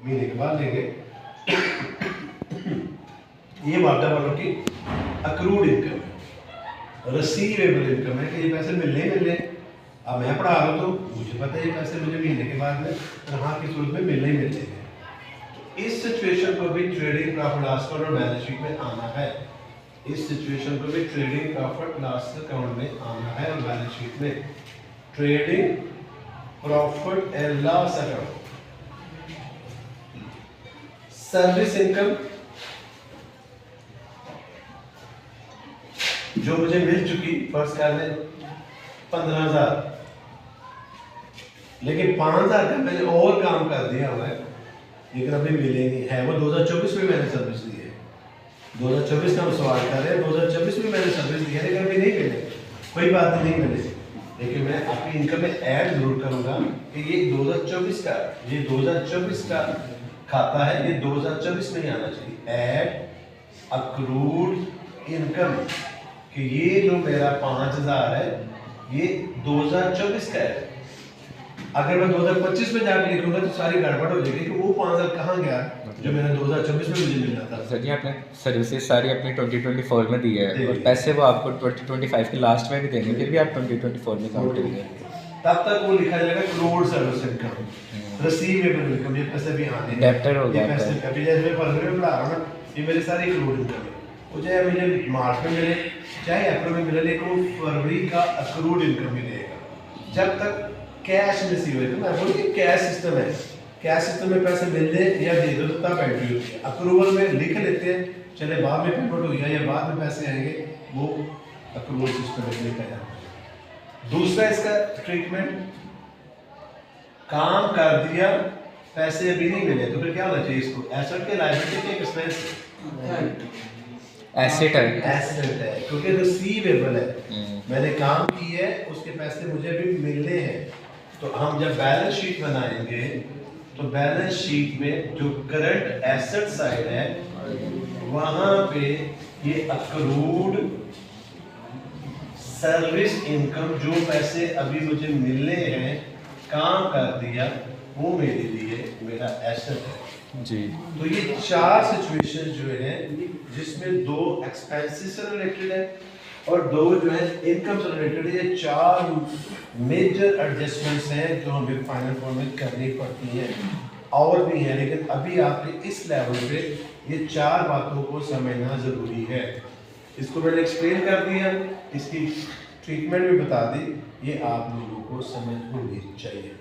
महीने के बाद लेंगे। ये वादा वालों की अक्रूड इनकम है, रिसीवेबल इनकम है कि ये पैसे मिलने ही मिलने। अब मैं पढ़ा रहा हूँ तो मुझे पता है ये पैसे मुझे महीने के बाद में तनख्वाह की सूरत में मिलने ही मिलने हैं। इस सिचुएशन को भी ट्रेडिंग प्रॉफिट लॉस अकाउंट और बैलेंस शीट में आना है। इस सिचुएशन को भी ट्रेडिंग प्रॉफिट लॉस अकाउंट में आना है और बैलेंस शीट में trading profit and loss account. Service income जो मुझे मिल चुकी, फर्ज कर लें 15,000, लेकिन 5,000 का मैंने और काम कर दिया हुआ है, लेकिन अभी मिलेगी है वो 2024 में मैंने सर्विस दी है। 2024 का हम सवाल कर रहे हैं, 2024 में मैंने सर्विस दी है, लेकिन अभी नहीं मिले, कोई बात नहीं मिले, लेकिन मैं अपनी इनकम में ऐड जरूर करूंगा कि ये 2024 का खाता है, ये 2024 में ही आना चाहिए। ऐड अक्रूड इनकम कि ये जो मेरा 5,000 है ये 2024 का है। अगर मैं 2025 में जाकर लिखूंगा तो सारी गड़बड़ हो जाएगी कि वो 5,000 कहाँ गया जो मैंने 2024 में मुझे मिलना था। सर जी आपने सर्विसेज सारी अपनी 2024 में दी है और पैसे वो आपको 2025 के लास्ट में भी देंगे, फिर भी आप 2024 में काउंट करेंगे। तब तक वो लिखा जाएगा क्लोड सर्विस इनकम, रिसीवेबल इनकम, ये पैसे भी आने हैं, डेप्टर हो गया ये पैसे कभी जैसे मैं फरवरी में पढ़ा रहा हूँ ना, ये मेरे सारे क्लोड इनकम है। वो चाहे मुझे मार्च में मिले चाहे अप्रैल में मिले, लेकिन वो फरवरी का अक्रूड इनकम मिलेगा। जब तक कैश रिसीव है, तो मैं बोलूँ कैश सिस्टम है, कैश सिस्टम में पैसे मिल दे या दे दो तो तब एंट्री होती है। अक्रूवल में लिख लेते हैं, चले बाद में पेमेंट हो गया या बाद में पैसे आएंगे, वो अक्रूवल सिस्टम में लिखा जाता है। दूसरा इसका ट्रीटमेंट, काम कर दिया पैसे अभी नहीं मिले तो फिर क्या होना चाहिए इसको? एसेट के लायबिलिटी के एक्सपेंस? एसेट है, एसेट है क्योंकि रिसीवेबल है, मैंने काम की है, उसके पैसे मुझे भी मिलने हैं। तो हम जब बैलेंस शीट बनाएंगे तो बैलेंस शीट में जो करंट एसेट साइड है वहां पे ये अक्रूड सर्विस इनकम, जो पैसे अभी मुझे मिलने हैं, काम कर दिया, वो मेरे लिए मेरा एसेट है जी। तो ये चार सिचुएशन जो है जिसमें दो एक्सपेंसेस से रिलेटेड है और दो जो है इनकम से रिलेटेड है। ये चार मेजर एडजस्टमेंट्स हैं जो हमें फाइनल फॉर्म में करनी पड़ती हैं, और भी हैं, लेकिन अभी आपने इस लेवल पे ये चार बातों को समझना ज़रूरी है। इसको मैंने एक्सप्लेन कर दिया, इसकी ट्रीटमेंट भी बता दी, ये आप लोगों को समझ होनी चाहिए।